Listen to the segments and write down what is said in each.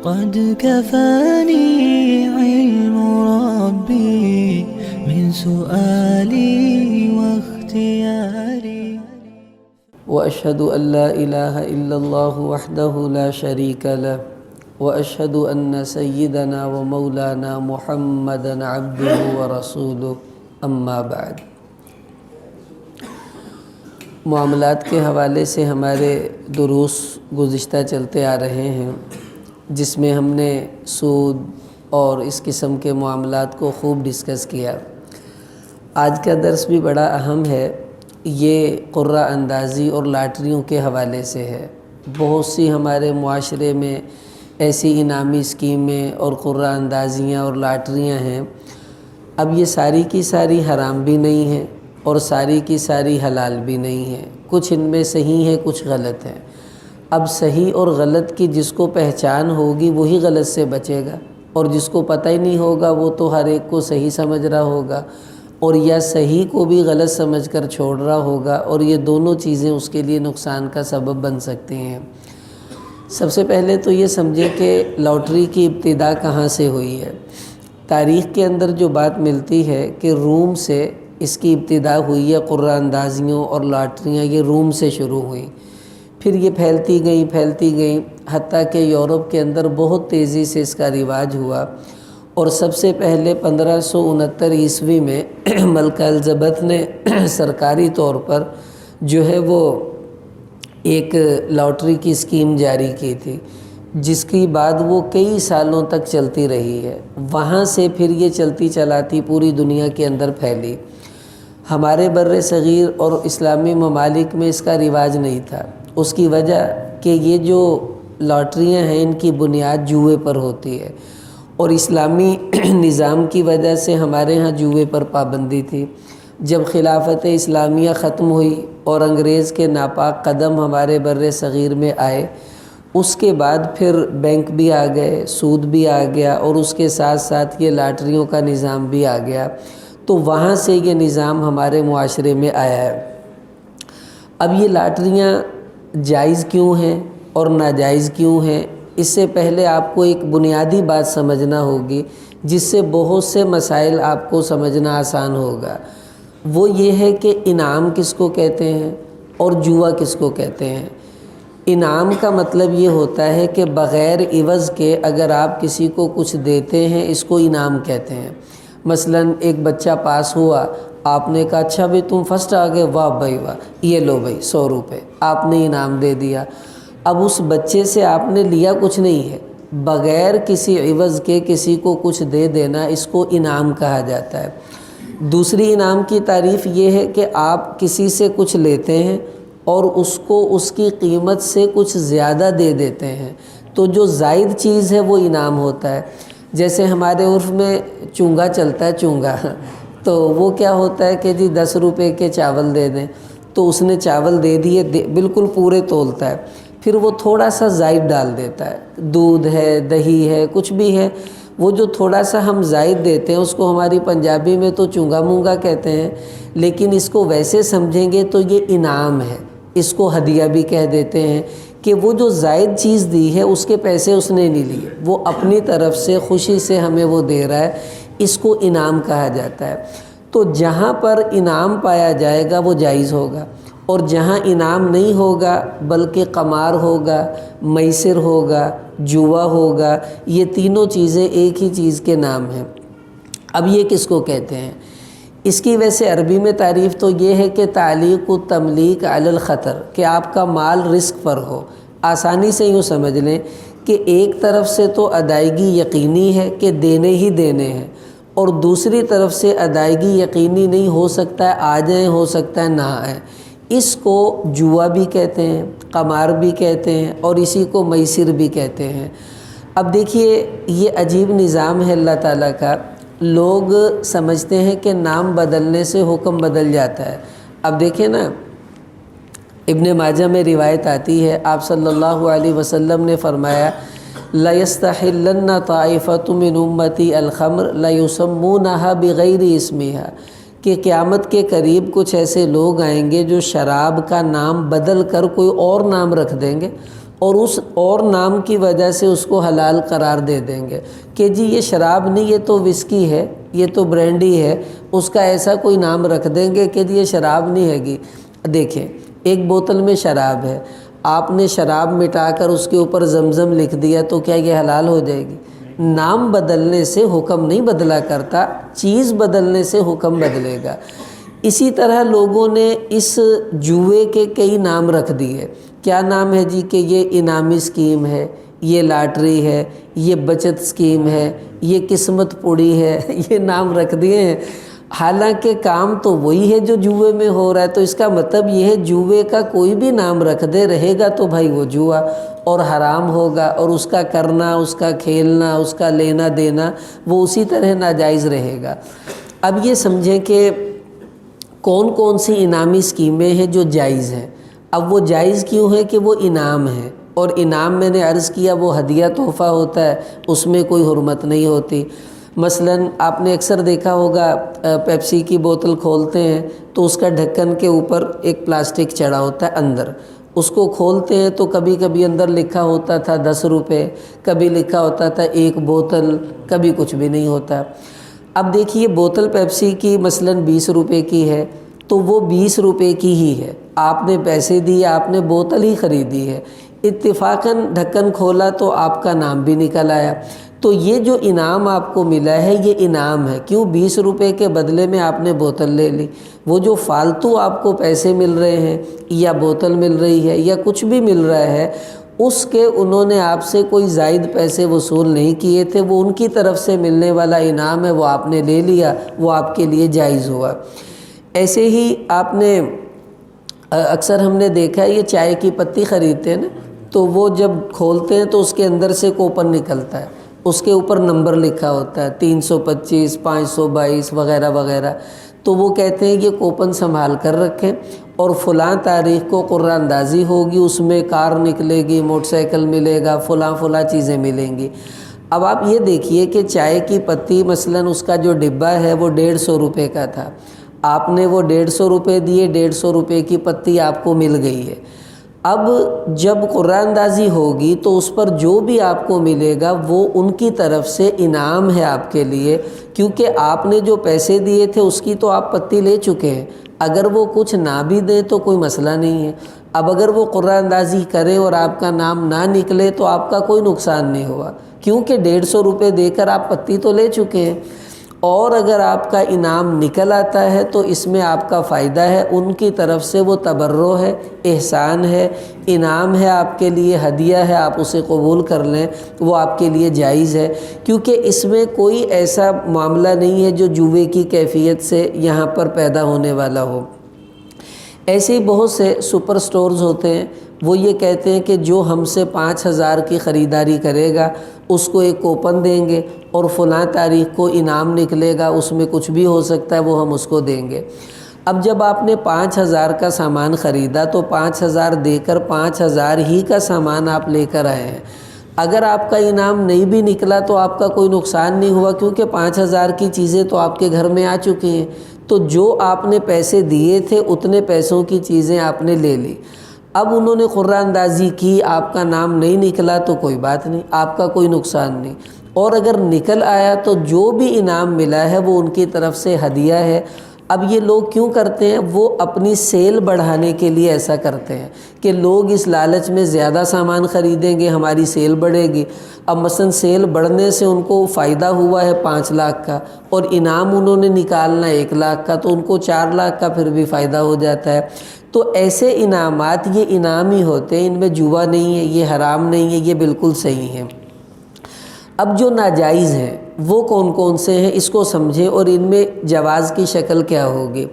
قد كفاني علم ربي من سؤالي واختياري وأشهد أن لا إله إلا الله وحده لا شريك له وأشهد أن سيدنا ومولانا محمدا عبده ورسوله أما بعد۔ معاملات کے حوالے سے ہمارے دروس گزشتہ چلتے آ رہے ہیں، جس میں ہم نے سود اور اس قسم کے معاملات کو خوب ڈسکس کیا۔ آج کا درس بھی بڑا اہم ہے، یہ قرعہ اندازی اور لاٹریوں کے حوالے سے ہے۔ بہت سی ہمارے معاشرے میں ایسی انعامی اسکیمیں اور قرعہ اندازیاں اور لاٹریاں ہیں۔ اب یہ ساری کی ساری حرام بھی نہیں ہیں اور ساری کی ساری حلال بھی نہیں ہیں، کچھ ان میں صحیح ہے، کچھ غلط ہے۔ اب صحیح اور غلط کی جس کو پہچان ہوگی وہی غلط سے بچے گا، اور جس کو پتہ ہی نہیں ہوگا وہ تو ہر ایک کو صحیح سمجھ رہا ہوگا، اور یا صحیح کو بھی غلط سمجھ کر چھوڑ رہا ہوگا، اور یہ دونوں چیزیں اس کے لیے نقصان کا سبب بن سکتی ہیں۔ سب سے پہلے تو یہ سمجھے کہ لاٹری کی ابتدا کہاں سے ہوئی ہے۔ تاریخ کے اندر جو بات ملتی ہے کہ روم سے اس کی ابتدا ہوئی ہے، قرعہ اندازیوں اور لاٹریاں یہ روم سے شروع ہوئیں، پھر یہ پھیلتی گئیں حتیٰ کہ یورپ کے اندر بہت تیزی سے اس کا رواج ہوا، اور سب سے پہلے 1569 عیسوی میں ملکہ الزبتھ نے سرکاری طور پر جو ہے وہ ایک لاٹری کی اسکیم جاری کی تھی، جس کی بعد وہ کئی سالوں تک چلتی رہی ہے۔ وہاں سے پھر یہ چلتی چلاتی پوری دنیا کے اندر پھیلی۔ ہمارے بر صغیر اور اسلامی ممالک میں اس کا رواج نہیں تھا، اس کی وجہ کہ یہ جو لاٹریاں ہیں ان کی بنیاد جوئے پر ہوتی ہے، اور اسلامی نظام کی وجہ سے ہمارے ہاں جوئے پر پابندی تھی۔ جب خلافت اسلامیہ ختم ہوئی اور انگریز کے ناپاک قدم ہمارے بر صغیر میں آئے، اس کے بعد پھر بینک بھی آ گئے، سود بھی آ گیا، اور اس کے ساتھ ساتھ یہ لاٹریوں کا نظام بھی آ گیا، تو وہاں سے یہ نظام ہمارے معاشرے میں آیا ہے۔ اب یہ لاٹریاں جائز کیوں ہیں اور ناجائز کیوں ہیں، اس سے پہلے آپ کو ایک بنیادی بات سمجھنا ہوگی، جس سے بہت سے مسائل آپ کو سمجھنا آسان ہوگا۔ وہ یہ ہے کہ انعام کس کو کہتے ہیں اور جوا کس کو کہتے ہیں۔ انعام کا مطلب یہ ہوتا ہے کہ بغیر عوض کے اگر آپ کسی کو کچھ دیتے ہیں، اس کو انعام کہتے ہیں۔ مثلا ایک بچہ پاس ہوا، آپ نے کہا اچھا بھئی تم فرسٹ آ گئے، واہ بھائی واہ، یہ لو بھائی 100 روپے آپ نے انعام دے دیا۔ اب اس بچے سے آپ نے لیا کچھ نہیں ہے، بغیر کسی عوض کے کسی کو کچھ دے دینا، اس کو انعام کہا جاتا ہے۔ دوسری انعام کی تعریف یہ ہے کہ آپ کسی سے کچھ لیتے ہیں اور اس کو اس کی قیمت سے کچھ زیادہ دے دیتے ہیں، تو جو زائد چیز ہے وہ انعام ہوتا ہے۔ جیسے ہمارے عرف میں چونگا چلتا ہے، چونگا، تو وہ کیا ہوتا ہے کہ جی 10 روپے کے چاول دے دیں، تو اس نے چاول دے دیے، بالکل پورے تولتا ہے، پھر وہ تھوڑا سا زائد ڈال دیتا ہے، دودھ ہے، دہی ہے، کچھ بھی ہے، وہ جو تھوڑا سا ہم زائد دیتے ہیں اس کو ہماری پنجابی میں تو چونگا مونگا کہتے ہیں، لیکن اس کو ویسے سمجھیں گے تو یہ انعام ہے، اس کو ہدیہ بھی کہہ دیتے ہیں، کہ وہ جو زائد چیز دی ہے اس کے پیسے اس نے نہیں لیے، وہ اپنی طرف سے خوشی سے ہمیں وہ دے رہا ہے، اس کو انعام کہا جاتا ہے۔ تو جہاں پر انعام پایا جائے گا وہ جائز ہوگا، اور جہاں انعام نہیں ہوگا بلکہ قمار ہوگا، میسر ہوگا، جوا ہوگا، یہ تینوں چیزیں ایک ہی چیز کے نام ہیں۔ اب یہ کس کو کہتے ہیں؟ اس کی ویسے عربی میں تعریف تو یہ ہے کہ تعلیق التملیک علی الخطر، کہ آپ کا مال رزق پر ہو۔ آسانی سے یوں سمجھ لیں کہ ایک طرف سے تو ادائیگی یقینی ہے کہ دینے ہی دینے ہیں، اور دوسری طرف سے ادائیگی یقینی نہیں ہو سکتا ہے، آ جائیں، ہو سکتا ہے نہ آئیں۔ اس کو جوا بھی کہتے ہیں، قمار بھی کہتے ہیں، اور اسی کو میسر بھی کہتے ہیں۔ اب دیکھیے یہ عجیب نظام ہے اللہ تعالیٰ کا، لوگ سمجھتے ہیں کہ نام بدلنے سے حکم بدل جاتا ہے۔ اب دیکھیں نا، ابن ماجہ میں روایت آتی ہے، آپ صلی اللہ علیہ وسلم نے فرمایا لَيَسْتَحِلَّنَّ طَائِفَةٌ مِّنْ أُمَّتِي الْخَمْرَ لَيُسَمُّونَهَا بِغَيْرِ اسْمِهَا، کہ قیامت کے قریب کچھ ایسے لوگ آئیں گے جو شراب کا نام بدل کر کوئی اور نام رکھ دیں گے، اور اس اور نام کی وجہ سے اس کو حلال قرار دے دیں گے کہ جی یہ شراب نہیں، یہ تو وسکی ہے، یہ تو برینڈی ہے، اس کا ایسا کوئی نام رکھ دیں گے کہ جی یہ شراب نہیں ہے گی۔ دیکھیں ایک بوتل میں شراب ہے، آپ نے شراب مٹا کر اس کے اوپر زمزم لکھ دیا تو کیا یہ حلال ہو جائے گی؟ نام بدلنے سے حکم نہیں بدلا کرتا، چیز بدلنے سے حکم بدلے گا۔ اسی طرح لوگوں نے اس جوئے کے کئی نام رکھ دیے۔ کیا نام ہے جی کہ یہ انعامی اسکیم ہے، یہ لاٹری ہے، یہ بچت اسکیم ہے، یہ قسمت پوڑی ہے، یہ نام رکھ دیے ہیں۔ حالانکہ کام تو وہی ہے جو جوئے میں ہو رہا ہے۔ تو اس کا مطلب یہ ہے جوئے کا کوئی بھی نام رکھ دے رہے گا تو بھائی وہ جوا اور حرام ہوگا، اور اس کا کرنا، اس کا کھیلنا، اس کا لینا دینا وہ اسی طرح ناجائز رہے گا۔ اب یہ سمجھیں کہ کون کون سی انعامی اسکیمیں ہیں جو جائز ہیں۔ اب وہ جائز کیوں ہے کہ وہ انعام ہے، اور انعام میں نے عرض کیا وہ ہدیہ تحفہ ہوتا ہے، اس میں کوئی حرمت نہیں ہوتی۔ مثلاً آپ نے اکثر دیکھا ہوگا پیپسی کی بوتل کھولتے ہیں تو اس کا ڈھکن کے اوپر ایک پلاسٹک چڑھا ہوتا ہے اندر، اس کو کھولتے ہیں تو کبھی کبھی اندر لکھا ہوتا تھا 10 روپے، کبھی لکھا ہوتا تھا 1 بوتل، کبھی کچھ بھی نہیں ہوتا۔ اب دیکھیے بوتل پیپسی کی مثلاً 20 روپے کی ہے تو وہ 20 روپے کی ہی ہے، آپ نے پیسے دیے، آپ نے بوتل ہی خریدی ہے، اتفاقاً ڈھکن کھولا تو آپ کا نام بھی نکل آیا۔ تو یہ جو انعام آپ کو ملا ہے یہ انعام ہے، کیوں؟ 20 روپے کے بدلے میں آپ نے بوتل لے لی۔ وہ جو فالتو آپ کو پیسے مل رہے ہیں یا بوتل مل رہی ہے یا کچھ بھی مل رہا ہے، اس کے انہوں نے آپ سے کوئی زائد پیسے وصول نہیں کیے تھے، وہ ان کی طرف سے ملنے والا انعام ہے، وہ آپ نے لے لیا، وہ آپ کے لیے جائز ہوا۔ ایسے ہی آپ نے اکثر ہم نے دیکھا ہے یہ چائے کی پتی خریدتے ہیں نا، تو وہ جب کھولتے ہیں تو اس کے اندر سے کوپن نکلتا ہے، اس کے اوپر نمبر لکھا ہوتا ہے 325 522 وغیرہ وغیرہ، تو وہ کہتے ہیں یہ کوپن سنبھال کر رکھیں اور فلاں تاریخ کو قرعہ اندازی ہوگی، اس میں کار نکلے گی، موٹر سائیکل ملے گا، فلاں چیزیں ملیں گی۔ اب آپ یہ دیکھیے کہ چائے کی پتی مثلاً اس کا جو ڈبہ ہے وہ 150 روپے کا تھا، آپ نے وہ 150 روپے دیے، 150 روپے کی پتی آپ کو مل گئی ہے۔ اب جب قرعہ اندازی ہوگی تو اس پر جو بھی آپ کو ملے گا وہ ان کی طرف سے انعام ہے آپ کے لیے، کیونکہ آپ نے جو پیسے دیے تھے اس کی تو آپ پتی لے چکے ہیں۔ اگر وہ کچھ نہ بھی دیں تو کوئی مسئلہ نہیں ہے۔ اب اگر وہ قرعہ اندازی کریں اور آپ کا نام نہ نکلے تو آپ کا کوئی نقصان نہیں ہوا، کیونکہ 150 روپے دے کر آپ پتی تو لے چکے ہیں۔ اور اگر آپ کا انعام نکل آتا ہے تو اس میں آپ کا فائدہ ہے، ان کی طرف سے وہ تبرع ہے، احسان ہے، انعام ہے آپ کے لیے، ہدیہ ہے، آپ اسے قبول کر لیں، وہ آپ کے لیے جائز ہے، کیونکہ اس میں کوئی ایسا معاملہ نہیں ہے جو جوئے کی کیفیت سے یہاں پر پیدا ہونے والا ہو۔ ایسے ہی بہت سے سپر سٹورز ہوتے ہیں، وہ یہ کہتے ہیں کہ جو ہم سے 5000 کی خریداری کرے گا اس کو ایک کوپن دیں گے اور فلاں تاریخ کو انعام نکلے گا، اس میں کچھ بھی ہو سکتا ہے، وہ ہم اس کو دیں گے۔ اب جب آپ نے 5000 کا سامان خریدا تو 5000 دے کر 5000 ہی کا سامان آپ لے کر آئے ہیں۔ اگر آپ کا انعام نہیں بھی نکلا تو آپ کا کوئی نقصان نہیں ہوا، کیونکہ 5000 کی چیزیں تو آپ کے گھر میں آ چکی ہیں، تو جو آپ نے پیسے دیے تھے اتنے پیسوں کی چیزیں آپ نے لے لی۔ اب انہوں نے قرعہ اندازی کی، آپ کا نام نہیں نکلا تو کوئی بات نہیں، آپ کا کوئی نقصان نہیں، اور اگر نکل آیا تو جو بھی انعام ملا ہے وہ ان کی طرف سے ہدیہ ہے۔ اب یہ لوگ کیوں کرتے ہیں؟ وہ اپنی سیل بڑھانے کے لیے ایسا کرتے ہیں کہ لوگ اس لالچ میں زیادہ سامان خریدیں گے، ہماری سیل بڑھے گی۔ اب مثلا سیل بڑھنے سے ان کو فائدہ ہوا ہے 5 لاکھ کا، اور انعام انہوں نے نکالنا 1 لاکھ کا، تو ان کو 4 لاکھ کا پھر بھی فائدہ ہو جاتا ہے۔ تو ایسے انعامات یہ انعام ہی ہوتے ہیں، ان میں جوا نہیں ہے، یہ حرام نہیں ہے، یہ بالکل صحیح ہے۔ اب جو ناجائز ہیں وہ کون کون سے ہیں اس کو سمجھیں، اور ان میں جواز کی شکل کیا ہوگی۔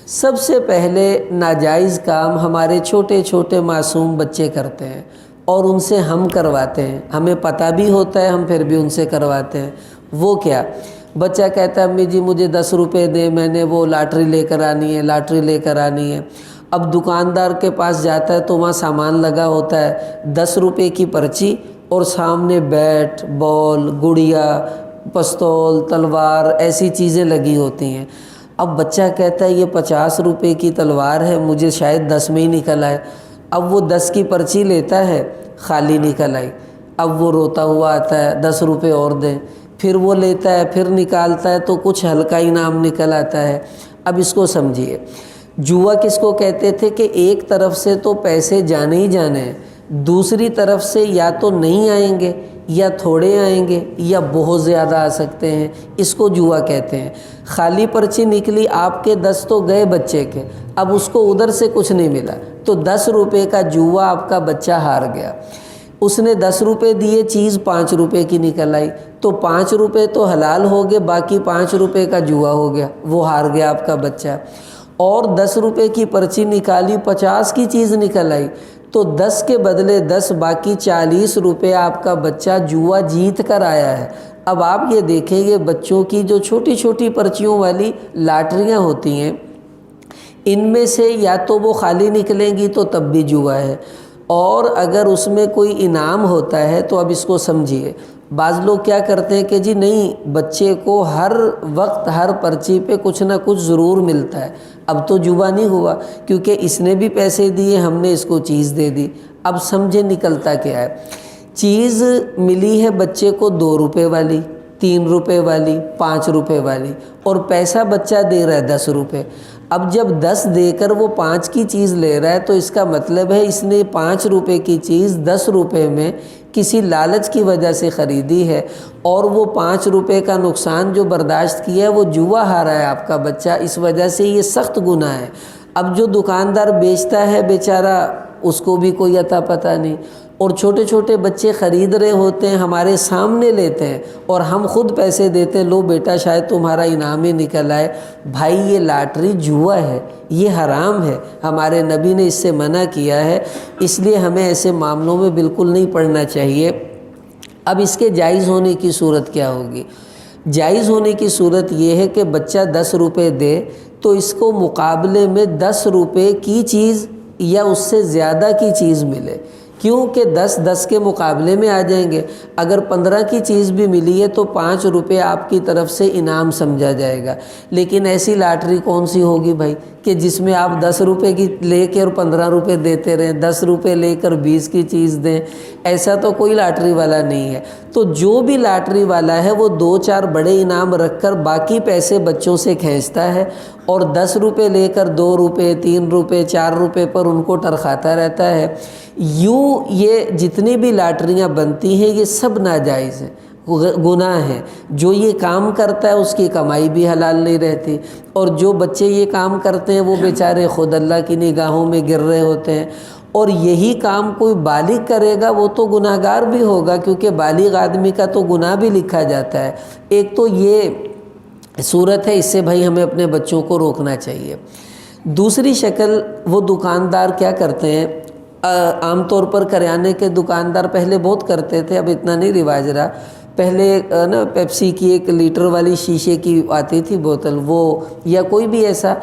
سب سے پہلے ناجائز کام ہمارے چھوٹے چھوٹے معصوم بچے کرتے ہیں، اور ان سے ہم کرواتے ہیں، ہمیں پتہ بھی ہوتا ہے، ہم پھر بھی ان سے کرواتے ہیں۔ وہ کیا؟ بچہ کہتا ہے امی جی مجھے 10 روپے دیں، میں نے وہ لاٹری لے کر آنی ہے، لاٹری لے کر آنی ہے۔ اب دکاندار کے پاس جاتا ہے تو وہاں سامان لگا ہوتا ہے، 10 روپے کی پرچی اور سامنے بیٹ بال گڑیا پستول تلوار ایسی چیزیں لگی ہوتی ہیں۔ اب بچہ کہتا ہے یہ 50 روپے کی تلوار ہے، مجھے شاید 10 میں ہی نکل آئے۔ اب وہ 10 کی پرچی لیتا ہے، خالی نکل آئی، اب وہ روتا ہوا آتا ہے 10 روپے اور دیں، پھر وہ لیتا ہے، پھر نکالتا ہے تو کچھ ہلکا انعام نکل آتا ہے۔ اب اس کو سمجھیے، جوا کس کو کہتے تھے کہ ایک طرف سے تو پیسے جانے ہی جانے ہیں، دوسری طرف سے یا تو نہیں آئیں گے یا تھوڑے آئیں گے یا بہت زیادہ آ سکتے ہیں، اس کو جوا کہتے ہیں۔ خالی پرچی نکلی، آپ کے 10 تو گئے بچے کے، اب اس کو ادھر سے کچھ نہیں ملا، تو 10 روپے کا جوا آپ کا بچہ ہار گیا۔ اس نے 10 روپے دیے، چیز 5 روپے کی نکل آئی، تو 5 روپے تو حلال ہو گئے، باقی 5 روپے کا جوا ہو گیا، وہ ہار گیا آپ کا بچہ۔ اور 10 روپے کی پرچی نکالی، 50 کی چیز نکل آئی، تو 10 کے بدلے 10 باقی 40 روپے آپ کا بچہ جوا جیت کر آیا ہے۔ اب آپ یہ دیکھیں گے بچوں کی جو چھوٹی چھوٹی پرچیوں والی لاٹریاں ہوتی ہیں، ان میں سے یا تو وہ خالی نکلیں گی تو تب بھی جوا ہے، اور اگر اس میں کوئی انعام ہوتا ہے تو اب اس کو سمجھیے۔ بعض لوگ کیا کرتے ہیں کہ جی نہیں، بچے کو ہر وقت ہر پرچی پہ کچھ نہ کچھ ضرور ملتا ہے، اب تو جوا نہیں ہوا کیونکہ اس نے بھی پیسے دیے، ہم نے اس کو چیز دے دی۔ اب سمجھے نکلتا کیا ہے؟ چیز ملی ہے بچے کو 2 روپے والی، 3 روپے والی، 5 روپے والی، اور پیسہ بچہ دے رہا ہے 10 روپے۔ اب جب 10 دے کر وہ 5 کی چیز لے رہا ہے تو اس کا مطلب ہے اس نے 5 روپے کی چیز 10 روپے میں کسی لالچ کی وجہ سے خریدی ہے، اور وہ 5 روپے کا نقصان جو برداشت کیا ہے وہ جوا ہارا ہے آپ کا بچہ، اس وجہ سے یہ سخت گناہ ہے۔ اب جو دکاندار بیچتا ہے بیچارہ، اس کو بھی کوئی عطا پتہ نہیں، اور چھوٹے چھوٹے بچے خرید رہے ہوتے ہیں، ہمارے سامنے لیتے ہیں اور ہم خود پیسے دیتے ہیں، لو بیٹا شاید تمہارا انعام ہی نکل آئے۔ بھائی یہ لاٹری جوا ہے، یہ حرام ہے، ہمارے نبی نے اس سے منع کیا ہے، اس لیے ہمیں ایسے معاملوں میں بالکل نہیں پڑنا چاہیے۔ اب اس کے جائز ہونے کی صورت کیا ہوگی؟ جائز ہونے کی صورت یہ ہے کہ بچہ 10 روپے دے تو اس کو مقابلے میں 10 روپے کی چیز یا اس سے زیادہ کی چیز ملے، کیونکہ 10 کے مقابلے میں آ جائیں گے۔ اگر 15 کی چیز بھی ملی ہے تو 5 روپے آپ کی طرف سے انعام سمجھا جائے گا۔ لیکن ایسی لاٹری کون سی ہوگی بھائی کہ جس میں آپ 10 روپے کی لے کے اور 15 روپے دیتے رہیں، 10 روپے لے کر 20 کی چیز دیں؟ ایسا تو کوئی لاٹری والا نہیں ہے۔ تو جو بھی لاٹری والا ہے وہ 2-4 بڑے انعام رکھ کر باقی پیسے بچوں سے کھینچتا ہے، اور 10 روپے لے کر 2 روپے 3 روپے 4 روپے پر ان کو ٹرخاتا رہتا ہے۔ یوں یہ جتنی بھی لاٹریاں بنتی ہیں یہ سب ناجائز ہیں، گناہ ہے۔ جو یہ کام کرتا ہے اس کی کمائی بھی حلال نہیں رہتی، اور جو بچے یہ کام کرتے ہیں وہ بیچارے خود اللہ کی نگاہوں میں گر رہے ہوتے ہیں۔ اور یہی کام کوئی بالغ کرے گا وہ تو گناہ گار بھی ہوگا، کیونکہ بالغ آدمی کا تو گناہ بھی لکھا جاتا ہے۔ ایک تو یہ صورت ہے، اس سے بھائی ہمیں اپنے بچوں کو روکنا چاہیے۔ دوسری شکل، وہ دکاندار کیا کرتے ہیں، عام طور پر کریانے کے دکاندار پہلے بہت کرتے تھے، اب اتنا نہیں رواج رہا۔ پہلے نا پیپسی کی 1 لیٹر والی شیشے کی آتی تھی بوتل، وہ یا کوئی بھی ایسا،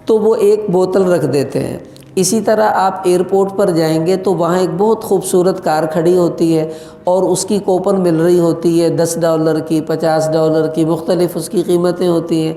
تو وہ 1 بوتل رکھ دیتے ہیں۔ اسی طرح آپ ایئرپورٹ پر جائیں گے تو وہاں ایک بہت خوبصورت کار کھڑی ہوتی ہے اور اس کی کوپن مل رہی ہوتی ہے، $10 کی، $50 کی، مختلف اس کی قیمتیں ہوتی ہیں۔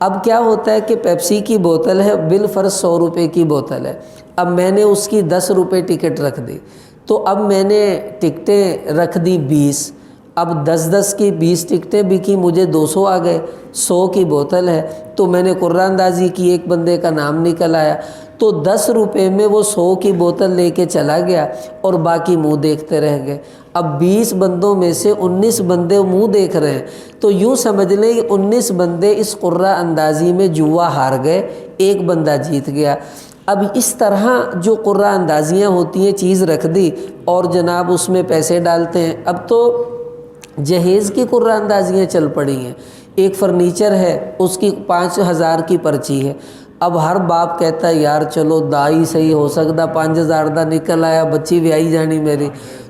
اب کیا ہوتا ہے کہ پیپسی کی بوتل ہے، بالفرض 100 روپے کی بوتل ہے، اب میں نے اس کی 10 روپے ٹکٹ رکھ دی، تو اب میں نے ٹکٹیں رکھ دی 20، اب 10 کی 20 ٹکٹیں بکی، مجھے 200 آ گئے، 100 کی بوتل ہے، تو میں نے قرعہ اندازی کی، ایک بندے کا نام نکل آیا، تو 10 روپے میں وہ 100 کی بوتل لے کے چلا گیا اور باقی منہ دیکھتے رہ گئے۔ اب 20 بندوں میں سے 19 بندے منہ دیکھ رہے ہیں، تو یوں سمجھ لیں کہ 19 بندے اس قرعہ اندازی میں جوا ہار گئے، ایک بندہ جیت گیا۔ اب اس طرح جو قرعہ اندازیاں ہوتی ہیں، چیز رکھ دی اور جناب اس میں پیسے ڈالتے ہیں۔ اب تو جہیز کی قرعہ اندازیاں چل پڑی ہیں، ایک فرنیچر ہے اس کی 5000 کی پرچی ہے، اب ہر باپ کہتا ہے یار چلو دائی صحیح ہو سکتا 5000 دا نکل آیا، بچی بیائی جانی میری،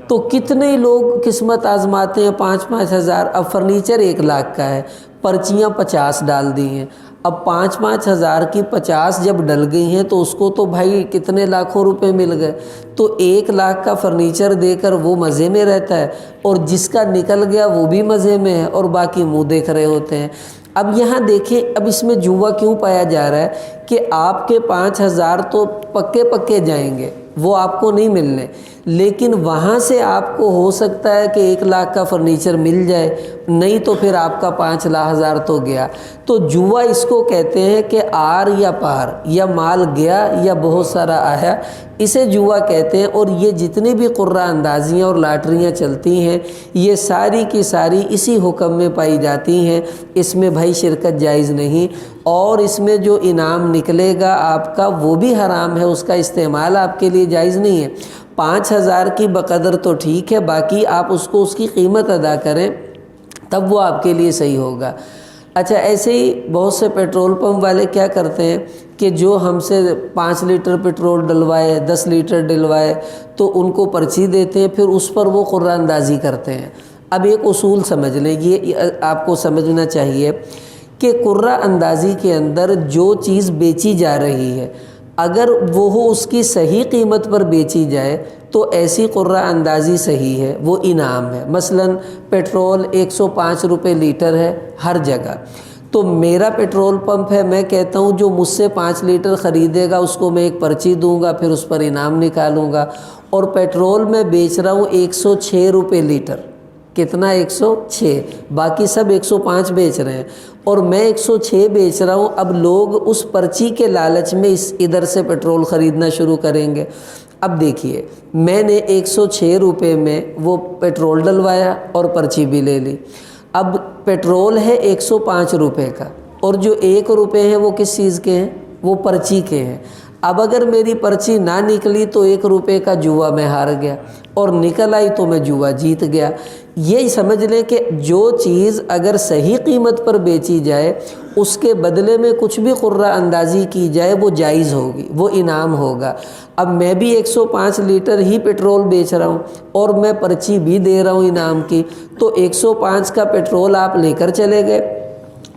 تو کتنے لوگ قسمت آزماتے ہیں 5-5 ہزار۔ اب فرنیچر 1 لاکھ کا ہے، پرچیاں 50 ڈال دی ہیں، اب 5-5 ہزار کی 50 جب ڈل گئی ہیں تو اس کو تو بھائی کتنے لاکھوں روپے مل گئے، تو 1 لاکھ کا فرنیچر دے کر وہ مزے میں رہتا ہے، اور جس کا نکل گیا وہ بھی مزے میں ہے، اور باقی منہ دیکھ رہے ہوتے ہیں۔ اب یہاں دیکھیں، اب اس میں جوا کیوں پایا جا رہا ہے کہ آپ کے 5000 تو پکے جائیں گے، وہ آپ کو نہیں ملنے، لیکن وہاں سے آپ کو ہو سکتا ہے کہ 1 لاکھ کا فرنیچر مل جائے، نہیں تو پھر آپ کا 5,00,000 تو گیا۔ تو جوا اس کو کہتے ہیں کہ آر یا پار، یا مال گیا یا بہت سارا آیا، اسے جوا کہتے ہیں۔ اور یہ جتنی بھی قرہ اندازیاں اور لاٹریاں چلتی ہیں یہ ساری کی ساری اسی حکم میں پائی جاتی ہیں، اس میں بھائی شرکت جائز نہیں، اور اس میں جو انعام نکلے گا آپ کا وہ بھی حرام ہے، اس کا استعمال آپ کے لیے جائز نہیں ہے۔ 5,000 کی بقدر تو ٹھیک ہے، باقی آپ اس کو اس کی قیمت ادا کریں تب وہ آپ کے لیے صحیح ہوگا۔ اچھا، ایسے ہی بہت سے پیٹرول پمپ والے کیا کرتے ہیں کہ جو ہم سے 5 لیٹر پیٹرول ڈلوائے، 10 لیٹر ڈلوائے تو ان کو پرچی دیتے ہیں، پھر اس پر وہ قرہ اندازی کرتے ہیں۔ اب ایک اصول سمجھ لیں، یہ آپ کو سمجھنا چاہیے کہ قرہ اندازی کے اندر جو چیز بیچی جا رہی ہے اگر وہ اس کی صحیح قیمت پر بیچی جائے تو ایسی قرہ اندازی صحیح ہے، وہ انعام ہے۔ مثلا پیٹرول 105 روپے لیٹر ہے ہر جگہ، تو میرا پیٹرول پمپ ہے، میں کہتا ہوں جو مجھ سے 5 لیٹر خریدے گا اس کو میں ایک پرچی دوں گا، پھر اس پر انعام نکالوں گا، اور پیٹرول میں بیچ رہا ہوں 106 روپے لیٹر۔ کتنا؟ 106، باقی سب 105 بیچ رہے ہیں اور میں 106 بیچ رہا ہوں۔ اب لوگ اس پرچی کے لالچ میں ادھر سے پیٹرول خریدنا شروع کریں گے۔ اب دیکھیے، میں نے 106 روپے میں وہ پیٹرول ڈلوایا اور پرچی بھی لے لی۔ اب پیٹرول ہے 105 روپے کا، اور جو 1 روپے ہیں وہ کس چیز کے ہیں؟ وہ پرچی کے ہیں۔ اب اگر میری پرچی نہ نکلی تو 1 روپے کا جوا میں ہار گیا، اور نکل آئی تو میں جوا جیت گیا۔ یہ سمجھ لیں کہ جو چیز اگر صحیح قیمت پر بیچی جائے اس کے بدلے میں کچھ بھی قرہ اندازی کی جائے وہ جائز ہوگی، وہ انعام ہوگا۔ اب میں بھی 105 لیٹر ہی پیٹرول بیچ رہا ہوں اور میں پرچی بھی دے رہا ہوں انعام کی، تو 105 کا پیٹرول آپ لے کر چلے گئے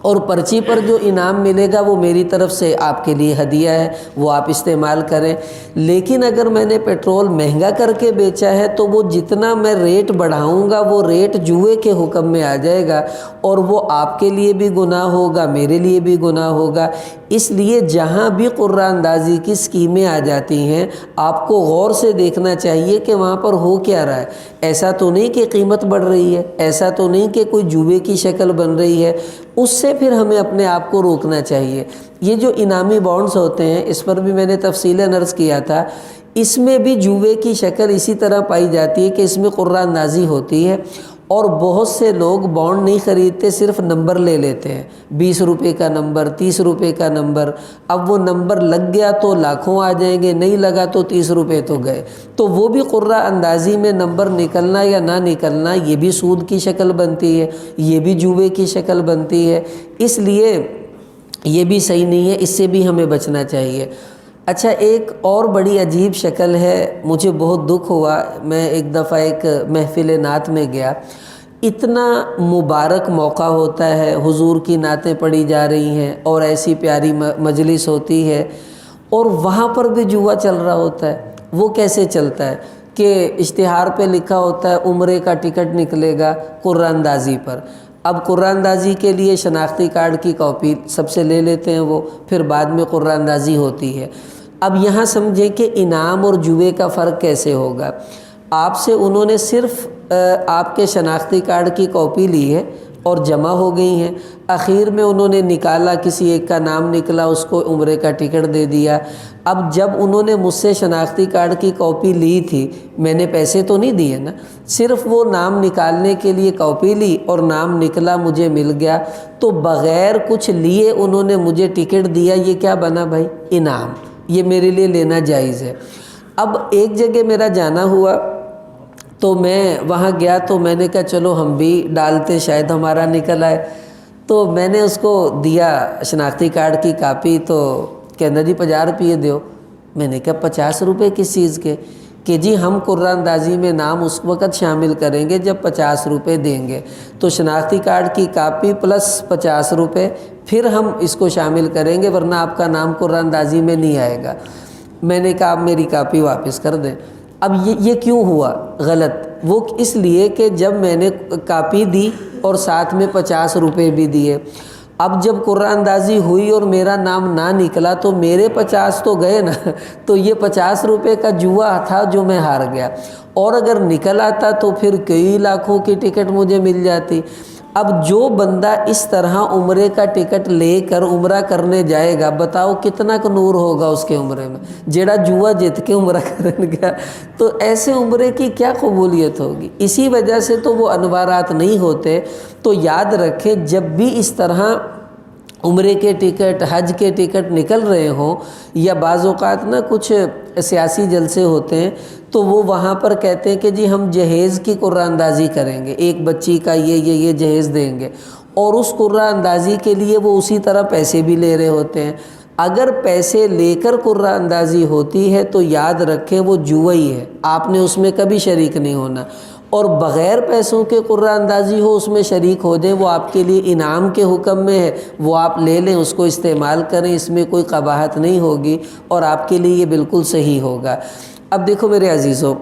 اور پرچی پر جو انعام ملے گا وہ میری طرف سے آپ کے لیے ہدیہ ہے، وہ آپ استعمال کریں۔ لیکن اگر میں نے پیٹرول مہنگا کر کے بیچا ہے تو وہ جتنا میں ریٹ بڑھاؤں گا وہ ریٹ جوئے کے حکم میں آ جائے گا، اور وہ آپ کے لیے بھی گناہ ہوگا، میرے لیے بھی گناہ ہوگا۔ اس لیے جہاں بھی قرہ اندازی کی اسکیمیں آ جاتی ہیں آپ کو غور سے دیکھنا چاہیے کہ وہاں پر ہو کیا رہا ہے۔ ایسا تو نہیں کہ قیمت بڑھ رہی ہے، ایسا تو نہیں کہ کوئی جوئے کی شکل بن رہی ہے، اس سے پھر ہمیں اپنے آپ کو روکنا چاہیے۔ یہ جو انعامی بانڈز ہوتے ہیں اس پر بھی میں نے تفصیلاً عرض کیا تھا، اس میں بھی جوئے کی شکل اسی طرح پائی جاتی ہے کہ اس میں قرہ اندازی ہوتی ہے، اور بہت سے لوگ بانڈ نہیں خریدتے، صرف نمبر لے لیتے ہیں، 20 روپے کا نمبر، 30 روپے کا نمبر۔ اب وہ نمبر لگ گیا تو لاکھوں آ جائیں گے، نہیں لگا تو 30 روپے تو گئے۔ تو وہ بھی قرہ اندازی میں نمبر نکلنا یا نہ نکلنا یہ بھی سود کی شکل بنتی ہے، یہ بھی جوئے کی شکل بنتی ہے، اس لیے یہ بھی صحیح نہیں ہے، اس سے بھی ہمیں بچنا چاہیے۔ اچھا، ایک اور بڑی عجیب شکل ہے، مجھے بہت دکھ ہوا، میں ایک دفعہ ایک محفل نعت میں گیا، اتنا مبارک موقع ہوتا ہے، حضور کی نعتیں پڑھی جا رہی ہیں اور ایسی پیاری مجلس ہوتی ہے، اور وہاں پر بھی جوا چل رہا ہوتا ہے۔ وہ کیسے چلتا ہے کہ اشتہار پہ لکھا ہوتا ہے عمرے کا ٹکٹ نکلے گا قرہ اندازی پر۔ اب قرہ اندازی کے لیے شناختی کارڈ کی کاپی سب سے لے لیتے ہیں وہ، پھر بعد میں قرہ اندازی ہوتی ہے۔ اب یہاں سمجھیں کہ انعام اور جوئے کا فرق کیسے ہوگا۔ آپ سے انہوں نے صرف آپ کے شناختی کارڈ کی کاپی لی ہے اور جمع ہو گئی ہیں، اخیر میں انہوں نے نکالا، کسی ایک کا نام نکلا، اس کو عمرے کا ٹکٹ دے دیا۔ اب جب انہوں نے مجھ سے شناختی کارڈ کی کاپی لی تھی، میں نے پیسے تو نہیں دیے نا، صرف وہ نام نکالنے کے لیے کاپی لی اور نام نکلا، مجھے مل گیا، تو بغیر کچھ لیے انہوں نے مجھے ٹکٹ دیا، یہ کیا بنا بھائی؟ انعام، یہ میرے لیے لینا جائز ہے۔ اب ایک جگہ میرا جانا ہوا تو میں وہاں گیا تو میں نے کہا چلو ہم بھی ڈالتے، شاید ہمارا نکل آئے، تو میں نے اس کو دیا شناختی کارڈ کی کاپی، تو کہنا جی 50 روپے دیو۔ میں نے کہا 50 روپے کس چیز کے؟ کہ جی ہم قرہ اندازی میں نام اس وقت شامل کریں گے جب 50 روپے دیں گے، تو شناختی کارڈ کی کاپی پلس 50 روپے پھر ہم اس کو شامل کریں گے، ورنہ آپ کا نام قرہ اندازی میں نہیں آئے گا۔ میں نے کہا آپ میری کاپی واپس کر دیں۔ اب یہ کیوں ہوا غلط؟ وہ اس لیے کہ جب میں نے کاپی دی اور ساتھ میں 50 روپے بھی دیے، اب جب قرآن اندازی ہوئی اور میرا نام نہ نکلا تو میرے 50 تو گئے نا، تو یہ 50 روپے کا جوا تھا جو میں ہار گیا، اور اگر نکل آتا تو پھر کئی لاکھوں کی ٹکٹ مجھے مل جاتی۔ اب جو بندہ اس طرح عمرے کا ٹکٹ لے کر عمرہ کرنے جائے گا، بتاؤ کتنا کا نور ہوگا اس کے عمرے میں، جیڑا جوا جیت کے عمرہ کرنے گیا، تو ایسے عمرے کی کیا قبولیت ہوگی؟ اسی وجہ سے تو وہ انوارات نہیں ہوتے۔ تو یاد رکھیں جب بھی اس طرح عمرے کے ٹکٹ، حج کے ٹکٹ نکل رہے ہوں، یا بعض اوقات نا کچھ سیاسی جلسے ہوتے ہیں تو وہ وہاں پر کہتے ہیں کہ جی ہم جہیز کی قرآن اندازی کریں گے، ایک بچی کا یہ جہیز دیں گے، اور اس قرآن اندازی کے لیے وہ اسی طرح پیسے بھی لے رہے ہوتے ہیں۔ اگر پیسے لے کر قرآن اندازی ہوتی ہے تو یاد رکھیں وہ جوا ہی ہے، آپ نے اس میں کبھی شریک نہیں ہونا، اور بغیر پیسوں کے قرآن اندازی ہو اس میں شریک ہو جائیں، وہ آپ کے لیے انعام کے حکم میں ہے، وہ آپ لے لیں، اس کو استعمال کریں، اس میں کوئی قباحت نہیں ہوگی اور آپ کے لیے یہ بالکل صحیح ہوگا۔ اب دیکھو میرے عزیزو،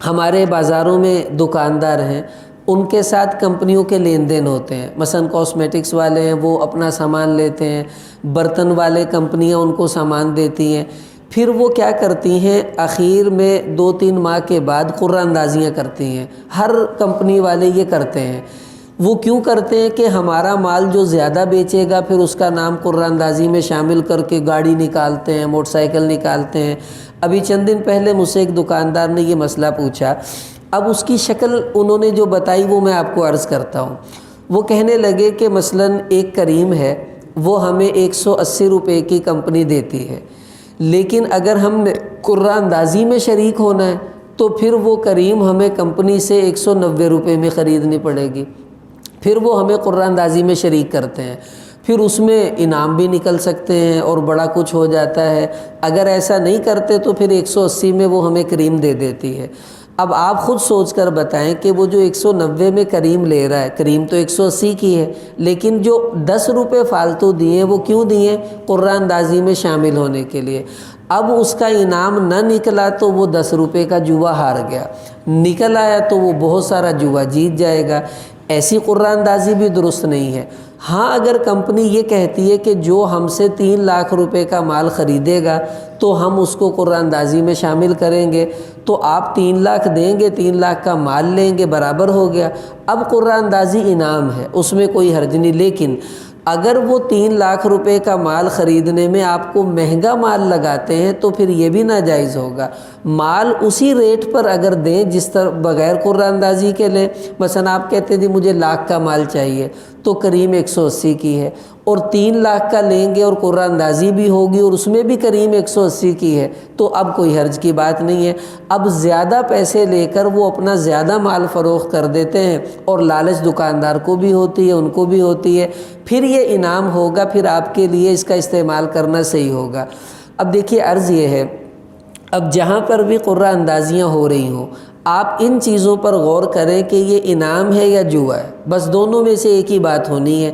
ہمارے بازاروں میں دکاندار ہیں، ان کے ساتھ کمپنیوں کے لین دین ہوتے ہیں، مثلا کاسمیٹکس والے ہیں وہ اپنا سامان لیتے ہیں، برتن والے کمپنیاں ان کو سامان دیتی ہیں، پھر وہ کیا کرتی ہیں اخیر میں 2-3 ماہ کے بعد قرآن اندازیاں کرتی ہیں۔ ہر کمپنی والے یہ کرتے ہیں۔ وہ کیوں کرتے ہیں کہ ہمارا مال جو زیادہ بیچے گا پھر اس کا نام قرآن اندازی میں شامل کر کے گاڑی نکالتے ہیں، موٹر سائیکل نکالتے ہیں۔ ابھی چند دن پہلے مجھ سے ایک دکاندار نے یہ مسئلہ پوچھا، اب اس کی شکل انہوں نے جو بتائی وہ میں آپ کو عرض کرتا ہوں۔ وہ کہنے لگے کہ مثلا ایک کریم ہے، وہ ہمیں 180 روپے کی کمپنی دیتی ہے، لیکن اگر ہم نے قرآن اندازی میں شریک ہونا ہے تو پھر وہ کریم ہمیں کمپنی سے 190 روپے میں خریدنی پڑے گی۔ پھر وہ ہمیں قرآن اندازی میں شریک کرتے ہیں، پھر اس میں انعام بھی نکل سکتے ہیں اور بڑا کچھ ہو جاتا ہے۔ اگر ایسا نہیں کرتے تو پھر 180 میں وہ ہمیں کریم دے دیتی ہے۔ اب آپ خود سوچ کر بتائیں کہ وہ جو 190 میں کریم لے رہا ہے، کریم تو 180 کی ہے، لیکن جو 10 روپے فالتو دیے وہ کیوں دیے؟ قرآن اندازی میں شامل ہونے کے لیے۔ اب اس کا انعام نہ نکلا تو وہ 10 روپے کا جوا ہار گیا، نکل آیا تو وہ بہت سارا جوا جیت جائے گا۔ ایسی قرآن اندازی بھی درست نہیں ہے۔ ہاں اگر کمپنی یہ کہتی ہے کہ جو ہم سے 3 لاکھ روپے کا مال خریدے گا تو ہم اس کو قرآن اندازی میں شامل کریں گے، تو آپ 3 لاکھ دیں گے، 3 لاکھ کا مال لیں گے، برابر ہو گیا۔ اب قرآن اندازی انعام ہے، اس میں کوئی حرج نہیں، لیکن اگر وہ 3 لاکھ روپے کا مال خریدنے میں آپ کو مہنگا مال لگاتے ہیں تو پھر یہ بھی ناجائز ہوگا۔ مال اسی ریٹ پر اگر دیں جس طرح بغیر قرآن اندازی کے لیں، مثلا آپ کہتے ہیں جی مجھے 1 لاکھ کا مال چاہیے تو کریم 180 کی ہے، اور 3 لاکھ کا لیں گے اور قرآن اندازی بھی ہوگی اور اس میں بھی کریم 180 کی ہے تو اب کوئی حرج کی بات نہیں ہے۔ اب زیادہ پیسے لے کر وہ اپنا زیادہ مال فروخت کر دیتے ہیں، اور لالچ دکاندار کو بھی ہوتی ہے، ان کو بھی ہوتی ہے، پھر یہ انعام ہوگا، پھر آپ کے لیے اس کا استعمال کرنا صحیح ہوگا۔ اب دیکھیے عرض یہ ہے، اب جہاں پر بھی قرآن اندازیاں ہو رہی ہوں آپ ان چیزوں پر غور کریں کہ یہ انعام ہے یا جوا ہے، بس دونوں میں سے ایک ہی بات ہونی ہے۔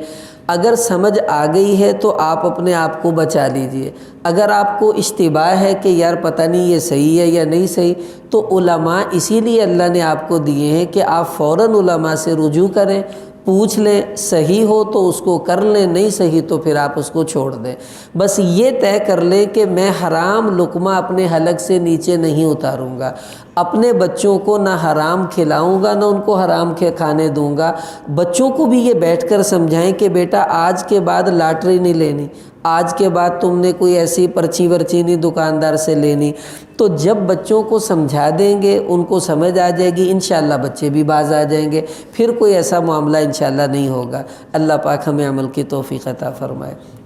اگر سمجھ آ گئی ہے تو آپ اپنے آپ کو بچا لیجئے، اگر آپ کو اشتباہ ہے کہ یار پتہ نہیں یہ صحیح ہے یا نہیں صحیح، تو علماء اسی لیے اللہ نے آپ کو دیے ہیں کہ آپ فوراً علماء سے رجوع کریں، پوچھ لیں، صحیح ہو تو اس کو کر لیں، نہیں صحیح تو پھر آپ اس کو چھوڑ دیں۔ بس یہ طے کر لیں کہ میں حرام لقمہ اپنے حلق سے نیچے نہیں اتاروں گا، اپنے بچوں کو نہ حرام کھلاؤں گا نہ ان کو حرام کھانے دوں گا۔ بچوں کو بھی یہ بیٹھ کر سمجھائیں کہ بیٹا آج کے بعد لاٹری نہیں لینی، آج کے بعد تم نے کوئی ایسی پرچی ورچی نہیں دکاندار سے لینی۔ تو جب بچوں کو سمجھا دیں گے، ان کو سمجھ آ جائے گی، انشاءاللہ بچے بھی باز آ جائیں گے، پھر کوئی ایسا معاملہ انشاءاللہ نہیں ہوگا۔ اللہ پاک ہمیں عمل کی توفیق عطا فرمائے۔